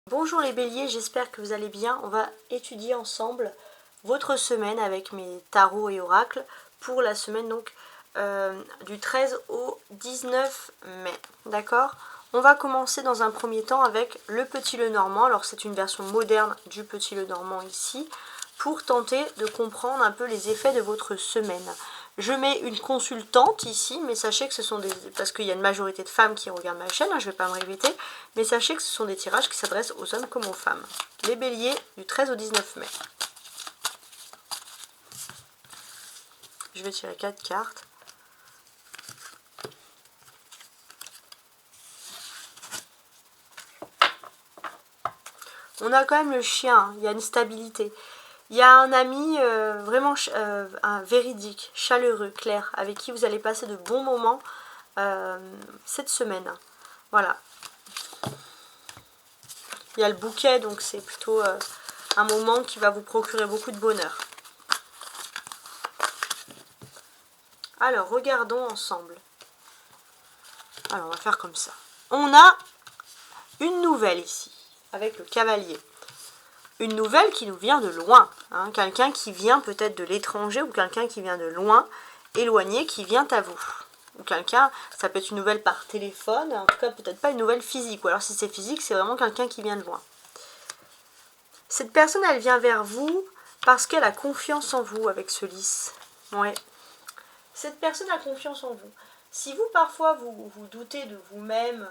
Bonjour les béliers, j'espère que vous allez bien. On va étudier ensemble votre semaine avec mes tarots et oracles pour la semaine donc du 13 au 19 mai. D'accord? On va commencer dans un premier temps avec le Petit Lenormand. Alors c'est une version moderne du Petit Lenormand ici pour tenter de comprendre un peu les effets de votre semaine. Je mets une consultante ici, mais sachez que ce sont des... parce qu'il y a une majorité de femmes qui regardent ma chaîne, je ne vais pas me répéter, mais sachez que ce sont des tirages qui s'adressent aux hommes comme aux femmes. Les béliers du 13 au 19 mai. Je vais tirer 4 cartes. On a quand même le chien, il y a une stabilité. Il y a un ami vraiment un véridique, chaleureux, clair, avec qui vous allez passer de bons moments cette semaine. Voilà. Il y a le bouquet, donc c'est plutôt un moment qui va vous procurer beaucoup de bonheur. Alors, regardons ensemble. Alors, on va faire comme ça. On a une nouvelle ici, avec le cavalier. Une nouvelle qui nous vient de loin, hein, quelqu'un qui vient peut-être de l'étranger ou quelqu'un qui vient de loin, éloigné, qui vient à vous. Ou quelqu'un, ça peut être une nouvelle par téléphone, en tout cas peut-être pas une nouvelle physique, ou alors si c'est physique, c'est vraiment quelqu'un qui vient de loin. Cette personne, elle vient vers vous parce qu'elle a confiance en vous avec ce lys. Ouais. Cette personne a confiance en vous. Si vous, parfois, vous doutez de vous-même,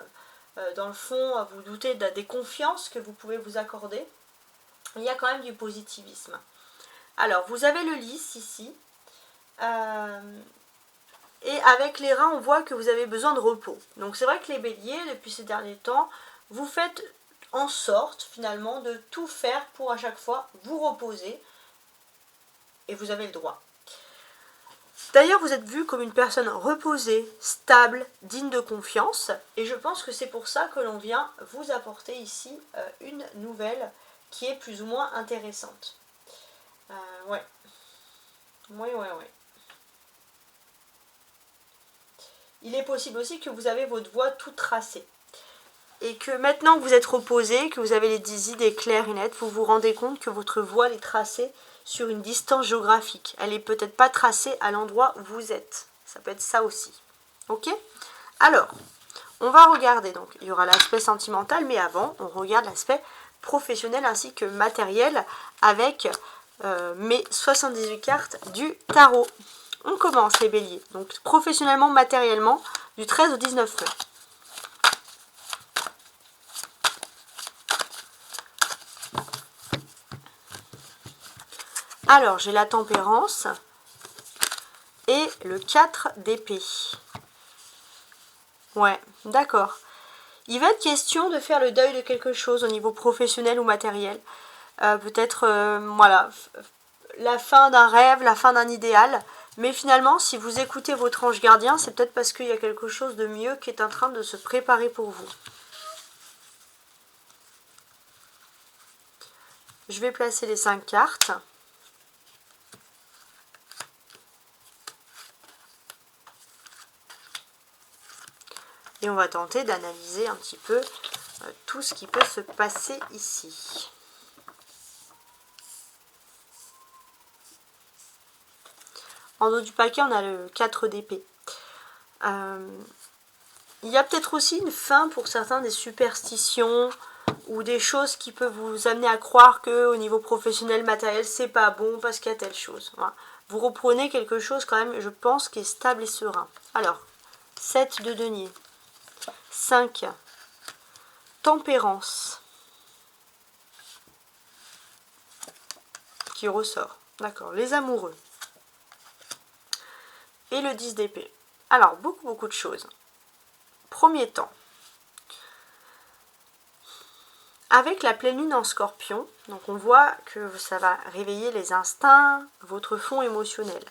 dans le fond, vous doutez des confiances que vous pouvez vous accorder, il y a quand même du positivisme. Alors, vous avez le lys ici. Et avec les reins, on voit que vous avez besoin de repos. Donc, c'est vrai que les béliers, depuis ces derniers temps, vous faites en sorte, finalement, de tout faire pour à chaque fois vous reposer. Et vous avez le droit. D'ailleurs, vous êtes vu comme une personne reposée, stable, digne de confiance. Et je pense que c'est pour ça que l'on vient vous apporter ici une nouvelle qui est plus ou moins intéressante. Ouais. Oui. Il est possible aussi que vous avez votre voie toute tracée. Et que maintenant que vous êtes reposé, que vous avez des idées claires et nettes, vous vous rendez compte que votre voie est tracée sur une distance géographique. Elle n'est peut-être pas tracée à l'endroit où vous êtes. Ça peut être ça aussi. Ok? Alors, on va regarder. Donc, il y aura l'aspect sentimental, mais avant, on regarde l'aspect professionnel ainsi que matériel avec mes 78 cartes du tarot. On commence les béliers. Donc, professionnellement, matériellement, du 13 au 19 mai. Alors, j'ai la tempérance et le 4 d'épée. Ouais, d'accord. Il va être question de faire le deuil de quelque chose au niveau professionnel ou matériel. Peut-être, voilà, la fin d'un rêve, la fin d'un idéal. Mais finalement, si vous écoutez votre ange gardien, c'est peut-être parce qu'il y a quelque chose de mieux qui est en train de se préparer pour vous. Je vais placer les 5 cartes. Et on va tenter d'analyser un petit peu tout ce qui peut se passer ici. En haut du paquet, on a le 4 d'épée. Il y a peut-être aussi une fin pour certains des superstitions ou des choses qui peuvent vous amener à croire qu'au niveau professionnel, matériel, c'est pas bon parce qu'il y a telle chose. Voilà. Vous reprenez quelque chose quand même, je pense, qui est stable et serein. Alors, 7 de denier. 5. Tempérance. Qui ressort. D'accord. Les amoureux. Et le 10 d'épée. Alors, beaucoup de choses. Premier temps. Avec la pleine lune en scorpion, donc on voit que ça va réveiller les instincts, votre fond émotionnel.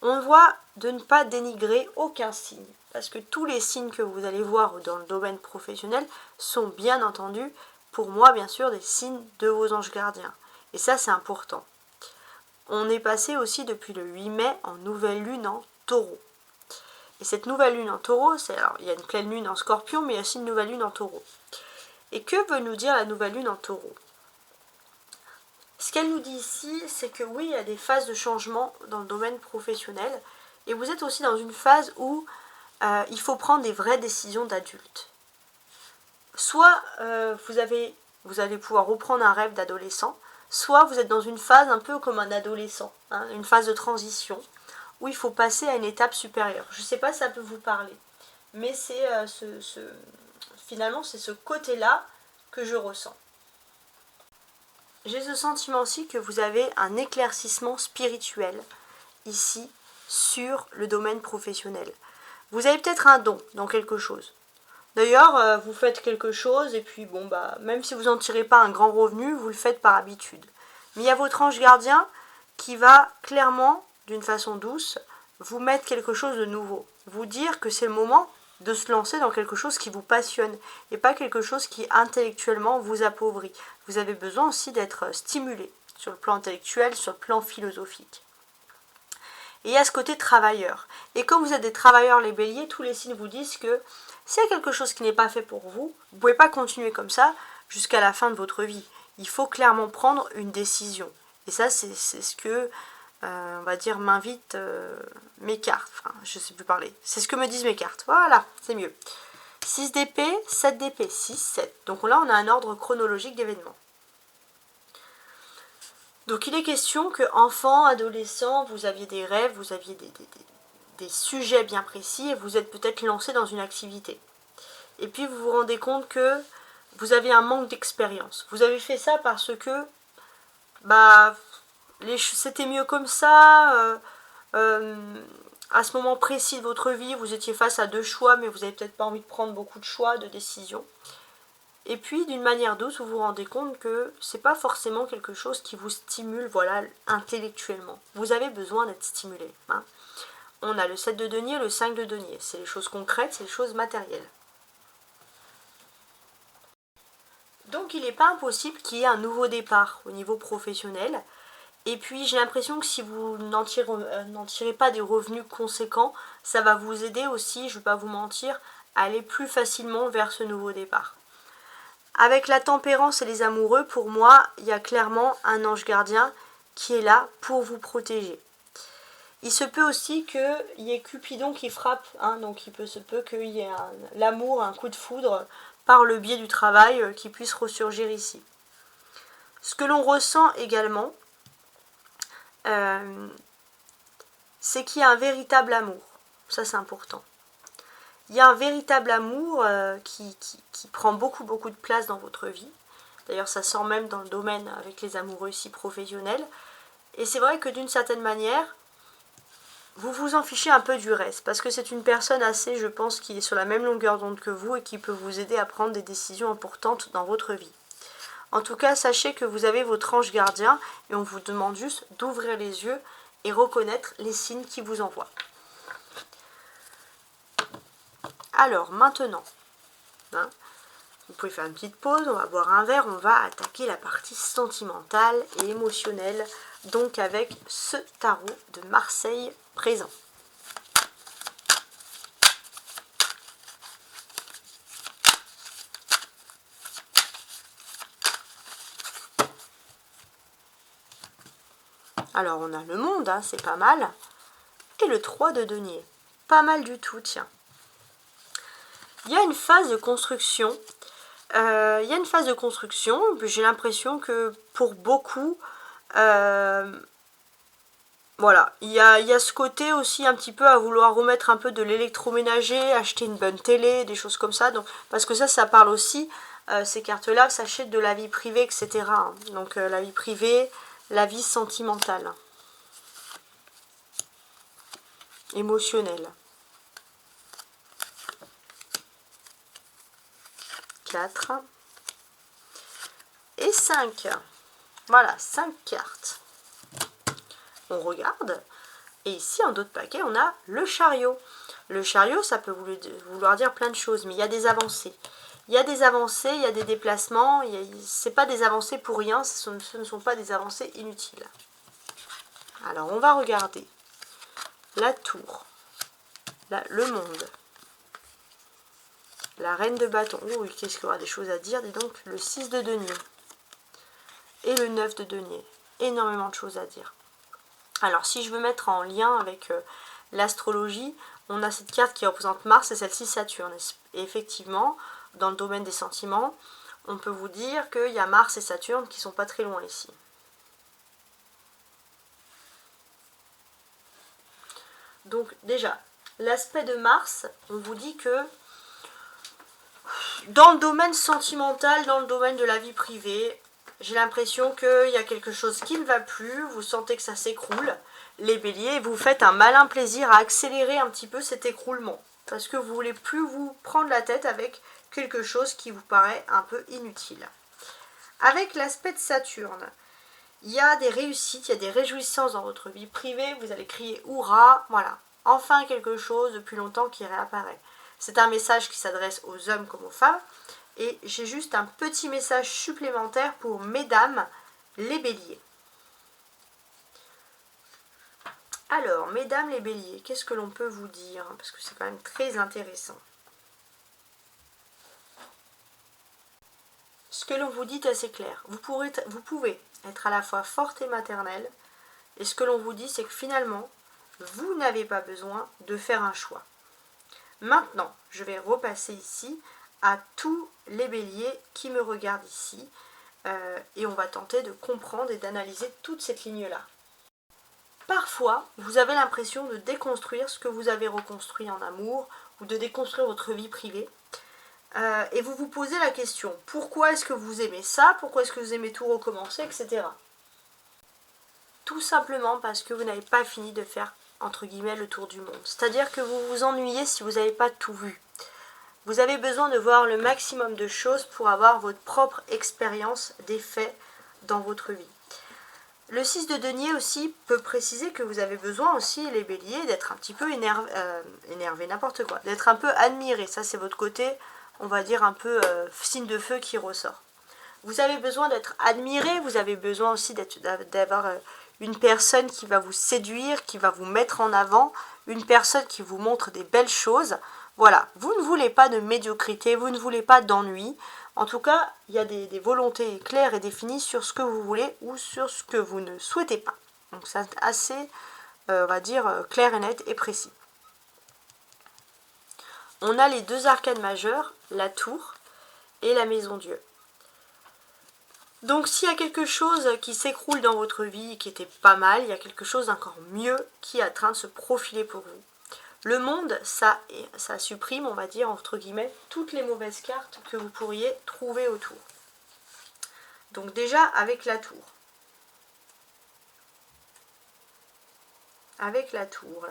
On voit de ne pas dénigrer aucun signe, parce que tous les signes que vous allez voir dans le domaine professionnel sont bien entendu, pour moi bien sûr, des signes de vos anges gardiens. Et ça c'est important. On est passé aussi depuis le 8 mai en nouvelle lune en taureau. Et cette nouvelle lune en taureau, alors il y a une pleine lune en scorpion, mais il y a aussi une nouvelle lune en taureau. Et que veut nous dire la nouvelle lune en taureau? Ce qu'elle nous dit ici, c'est que oui, il y a des phases de changement dans le domaine professionnel. Et vous êtes aussi dans une phase où il faut prendre des vraies décisions d'adulte. Soit vous allez pouvoir reprendre un rêve d'adolescent, soit vous êtes dans une phase un peu comme un adolescent, hein, une phase de transition, où il faut passer à une étape supérieure. Je ne sais pas si ça peut vous parler, mais c'est finalement c'est ce côté-là que je ressens. J'ai ce sentiment aussi que vous avez un éclaircissement spirituel ici sur le domaine professionnel. Vous avez peut-être un don dans quelque chose. D'ailleurs, vous faites quelque chose et puis bon bah même si vous n'en tirez pas un grand revenu, vous le faites par habitude. Mais il y a votre ange gardien qui va clairement, d'une façon douce, vous mettre quelque chose de nouveau. Vous dire que c'est le moment de se lancer dans quelque chose qui vous passionne et pas quelque chose qui intellectuellement vous appauvrit. Vous avez besoin aussi d'être stimulé sur le plan intellectuel, sur le plan philosophique. Et il y a ce côté travailleur. Et comme vous êtes des travailleurs les béliers, tous les signes vous disent que s'il y a quelque chose qui n'est pas fait pour vous, vous ne pouvez pas continuer comme ça jusqu'à la fin de votre vie. Il faut clairement prendre une décision. Et ça, c'est ce que, on va dire, m'invitent mes cartes. Enfin, je ne sais plus parler. C'est ce que me disent mes cartes. Voilà, c'est mieux. 6 d'épée, 7 d'épée, 6, 7. Donc là, on a un ordre chronologique d'événements. Donc il est question que, enfant, adolescent, vous aviez des rêves, vous aviez des sujets bien précis et vous êtes peut-être lancé dans une activité. Et puis vous vous rendez compte que vous avez un manque d'expérience. Vous avez fait ça parce que bah c'était mieux comme ça. À ce moment précis de votre vie, vous étiez face à 2 choix, mais vous n'avez peut-être pas envie de prendre beaucoup de choix, de décisions. Et puis d'une manière douce, vous vous rendez compte que c'est pas forcément quelque chose qui vous stimule, voilà, intellectuellement. Vous avez besoin d'être stimulé. Hein. On a le 7 de denier, le 5 de denier. C'est les choses concrètes, c'est les choses matérielles. Donc il n'est pas impossible qu'il y ait un nouveau départ au niveau professionnel. Et puis j'ai l'impression que si vous n'en tirez pas des revenus conséquents, ça va vous aider aussi, je ne vais pas vous mentir, à aller plus facilement vers ce nouveau départ. Avec la tempérance et les amoureux, pour moi, il y a clairement un ange gardien qui est là pour vous protéger. Il se peut aussi qu'il y ait Cupidon qui frappe, hein, donc se peut qu'il y ait l'amour, un coup de foudre par le biais du travail qui puisse ressurgir ici. Ce que l'on ressent également, c'est qu'il y a un véritable amour. Ça, c'est important. Il y a un véritable amour qui prend beaucoup de place dans votre vie. D'ailleurs, ça sort même dans le domaine avec les amoureux ici professionnels. Et c'est vrai que d'une certaine manière, vous vous en fichez un peu du reste, parce que c'est une personne assez, je pense, qui est sur la même longueur d'onde que vous et qui peut vous aider à prendre des décisions importantes dans votre vie. En tout cas, sachez que vous avez votre ange gardien et on vous demande juste d'ouvrir les yeux et reconnaître les signes qui vous envoient. Alors, maintenant, hein, vous pouvez faire une petite pause, on va boire un verre, on va attaquer la partie sentimentale et émotionnelle, donc avec ce tarot de Marseille présent. Alors on a le monde, hein, c'est pas mal, et le 3 de denier, pas mal du tout, tiens. Il y a une phase de construction, j'ai l'impression que pour beaucoup, voilà, il y a ce côté aussi un petit peu à vouloir remettre un peu de l'électroménager, acheter une bonne télé, des choses comme ça. Donc, parce que ça parle aussi, ces cartes-là, sachez de la vie privée, etc. Donc la vie privée, la vie sentimentale, émotionnelle. 4 et 5. Voilà, 5 cartes. On regarde, et ici en d'autres paquets on a le chariot. Le chariot, ça peut vouloir dire plein de choses, mais il y a des avancées. Il y a des avancées, il y a des déplacements, c'est pas des avancées pour rien, ce ne sont pas des avancées inutiles. Alors on va regarder la tour, le monde, la reine de bâton. Oui, qu'est-ce qu'il y aura des choses à dire, dis donc. Le 6 de denier. Et le 9 de denier. Énormément de choses à dire. Alors, si je veux mettre en lien avec l'astrologie, on a cette carte qui représente Mars et celle-ci Saturne. Et effectivement, dans le domaine des sentiments, on peut vous dire qu'il y a Mars et Saturne qui sont pas très loin ici. Donc déjà, l'aspect de Mars, on vous dit que dans le domaine sentimental, dans le domaine de la vie privée, j'ai l'impression qu'il y a quelque chose qui ne va plus, vous sentez que ça s'écroule, les béliers, vous faites un malin plaisir à accélérer un petit peu cet écroulement, parce que vous ne voulez plus vous prendre la tête avec quelque chose qui vous paraît un peu inutile. Avec l'aspect de Saturne, il y a des réussites, il y a des réjouissances dans votre vie privée, vous allez crier « Hurrah !» Voilà, enfin quelque chose depuis longtemps qui réapparaît. C'est un message qui s'adresse aux hommes comme aux femmes. Et j'ai juste un petit message supplémentaire pour mesdames les béliers. Alors, mesdames les béliers, qu'est-ce que l'on peut vous dire? Parce que c'est quand même très intéressant. Ce que l'on vous dit est assez clair. Vous pouvez être à la fois forte et maternelle. Et ce que l'on vous dit, c'est que finalement, vous n'avez pas besoin de faire un choix. Maintenant, je vais repasser ici à tous les béliers qui me regardent ici. Et on va tenter de comprendre et d'analyser toute cette ligne-là. Parfois, vous avez l'impression de déconstruire ce que vous avez reconstruit en amour ou de déconstruire votre vie privée. Et vous vous posez la question, pourquoi est-ce que vous aimez ça? Pourquoi est-ce que vous aimez tout recommencer, etc. Tout simplement parce que vous n'avez pas fini de faire, entre guillemets, le tour du monde. C'est-à-dire que vous vous ennuyez si vous n'avez pas tout vu. Vous avez besoin de voir le maximum de choses pour avoir votre propre expérience des faits dans votre vie. Le 6 de denier aussi peut préciser que vous avez besoin aussi, les béliers, d'être un petit peu énervé, n'importe quoi, d'être un peu admiré. Ça, c'est votre côté, on va dire, un peu signe de feu qui ressort. Vous avez besoin d'être admiré, vous avez besoin aussi d'avoir une personne qui va vous séduire, qui va vous mettre en avant, une personne qui vous montre des belles choses. Voilà, vous ne voulez pas de médiocrité, vous ne voulez pas d'ennui. En tout cas, il y a des volontés claires et définies sur ce que vous voulez ou sur ce que vous ne souhaitez pas. Donc c'est assez, on va dire, clair et net et précis. On a les deux arcanes majeures, la tour et la maison Dieu. Donc s'il y a quelque chose qui s'écroule dans votre vie, qui était pas mal, il y a quelque chose d'encore mieux qui est en train de se profiler pour vous. Le monde, ça supprime, on va dire, entre guillemets, toutes les mauvaises cartes que vous pourriez trouver autour. Donc déjà, avec la tour. Avec la tour,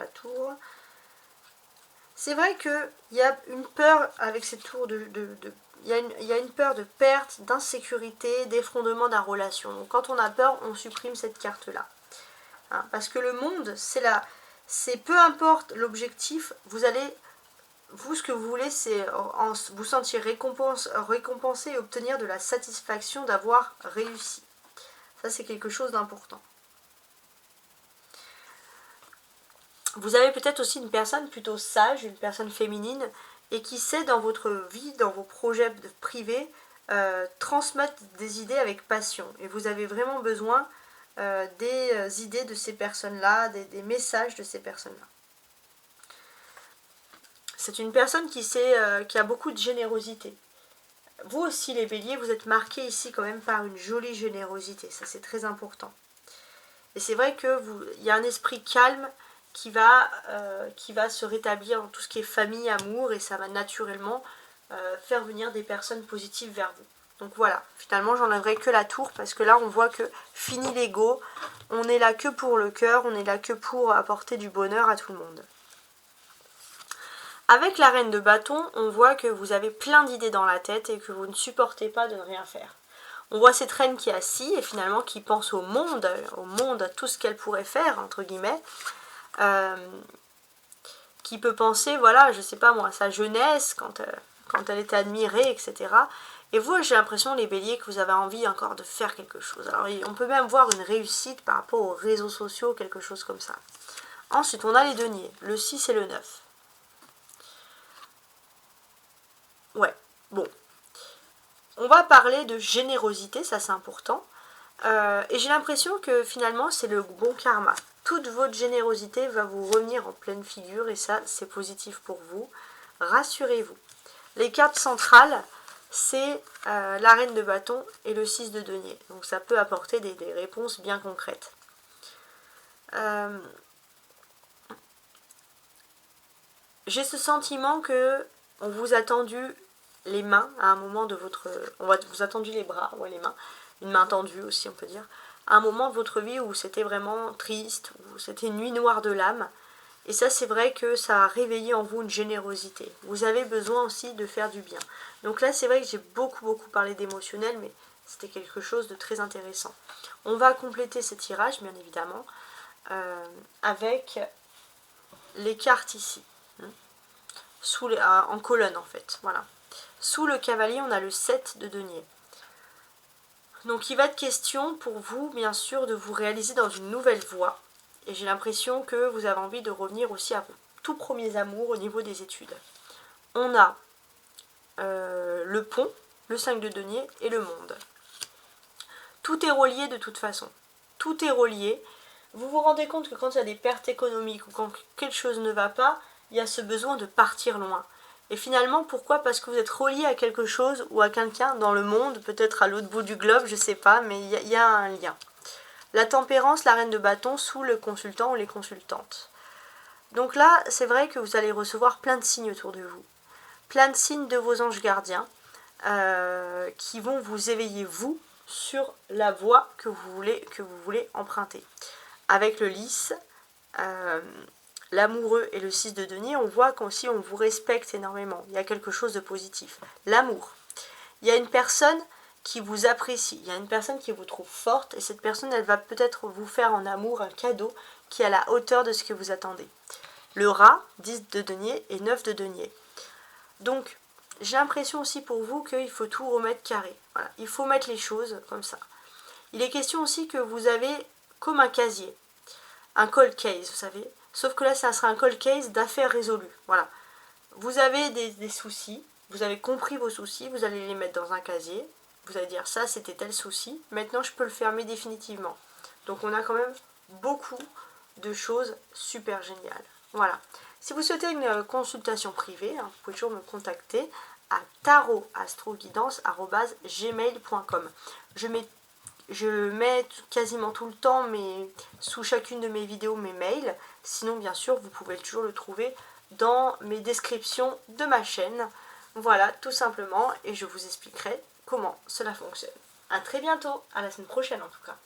c'est vrai qu'il y a une peur avec cette tour il y a une peur de perte, d'insécurité, d'effondrement de la relation. Donc quand on a peur, on supprime cette carte-là. Hein, parce que le monde, c'est peu importe l'objectif, vous, ce que vous voulez, c'est vous sentir récompensé et obtenir de la satisfaction d'avoir réussi. Ça, c'est quelque chose d'important. Vous avez peut-être aussi une personne plutôt sage, une personne féminine, et qui sait dans votre vie, dans vos projets privés, transmettre des idées avec passion. Et vous avez vraiment besoin des idées de ces personnes-là, des messages de ces personnes-là. C'est une personne qui a beaucoup de générosité. Vous aussi, les béliers, vous êtes marqués ici quand même par une jolie générosité. Ça, c'est très important. Et c'est vrai qu'il y a un esprit calme qui va se rétablir dans tout ce qui est famille, amour, et ça va naturellement faire venir des personnes positives vers vous. Donc voilà, finalement j'enlèverai que la tour parce que là on voit que fini l'ego, on est là que pour le cœur, on est là que pour apporter du bonheur à tout le monde. Avec la reine de bâton, on voit que vous avez plein d'idées dans la tête et que vous ne supportez pas de ne rien faire. On voit cette reine qui est assise et finalement qui pense au monde, à tout ce qu'elle pourrait faire, entre guillemets. Qui peut penser, voilà, je sais pas moi, à sa jeunesse, quand elle était admirée, etc. Et vous, j'ai l'impression, les béliers, que vous avez envie encore de faire quelque chose. Alors, on peut même voir une réussite par rapport aux réseaux sociaux, quelque chose comme ça. Ensuite, on a les deniers, le 6 et le 9. Ouais, bon. On va parler de générosité, ça c'est important. Et j'ai l'impression que finalement c'est le bon karma. Toute votre générosité va vous revenir en pleine figure et ça c'est positif pour vous. Rassurez-vous. Les cartes centrales, c'est la reine de bâton et le 6 de denier. Donc ça peut apporter des réponses bien concrètes. J'ai ce sentiment que on vous a tendu les mains à un moment de votre... On vous a tendu les bras, ouais les mains, une main tendue aussi on peut dire, à un moment de votre vie où c'était vraiment triste, où c'était une nuit noire de l'âme. Et ça c'est vrai que ça a réveillé en vous une générosité. Vous avez besoin aussi de faire du bien. Donc là c'est vrai que j'ai beaucoup parlé d'émotionnel, mais c'était quelque chose de très intéressant. On va compléter ce tirage bien évidemment avec les cartes ici. En colonne en fait, voilà. Sous le cavalier, on a le 7 de denier. Donc il va être question pour vous, bien sûr, de vous réaliser dans une nouvelle voie. Et j'ai l'impression que vous avez envie de revenir aussi à vos tout premiers amours au niveau des études. On a le pont, le 5 de denier et le monde. Tout est relié de toute façon. Tout est relié. Vous vous rendez compte que quand il y a des pertes économiques ou quand quelque chose ne va pas, il y a ce besoin de partir loin. Et finalement, pourquoi? Parce que vous êtes relié à quelque chose ou à quelqu'un dans le monde, peut-être à l'autre bout du globe, je sais pas, mais il y a un lien. La tempérance, la reine de bâton, sous le consultant ou les consultantes. Donc là, c'est vrai que vous allez recevoir plein de signes autour de vous. Plein de signes de vos anges gardiens qui vont vous éveiller, vous, sur la voie que vous voulez emprunter. Avec le lys, l'amoureux et le 6 de denier, on voit qu'aussi on vous respecte énormément. Il y a quelque chose de positif. L'amour. Il y a une personne qui vous apprécie. Il y a une personne qui vous trouve forte et cette personne, elle va peut-être vous faire en amour un cadeau qui est à la hauteur de ce que vous attendez. Le rat, 10 de denier et 9 de denier. Donc, j'ai l'impression aussi pour vous qu'il faut tout remettre carré. Voilà. Il faut mettre les choses comme ça. Il est question aussi que vous avez comme un casier. Un cold case, vous savez. Sauf que là, ça sera un cold case d'affaires résolues. Voilà. Vous avez des soucis, vous avez compris vos soucis, vous allez les mettre dans un casier. Vous allez dire, ça, c'était tel souci. Maintenant, je peux le fermer définitivement. Donc, on a quand même beaucoup de choses super géniales. Voilà. Si vous souhaitez une consultation privée, vous pouvez toujours me contacter à tarotastroguidance@gmail.com. Je mets quasiment tout le temps sous chacune de mes vidéos mes mails. Sinon, bien sûr, vous pouvez toujours le trouver dans mes descriptions de ma chaîne. Voilà, tout simplement, et je vous expliquerai comment cela fonctionne. A très bientôt, à la semaine prochaine en tout cas.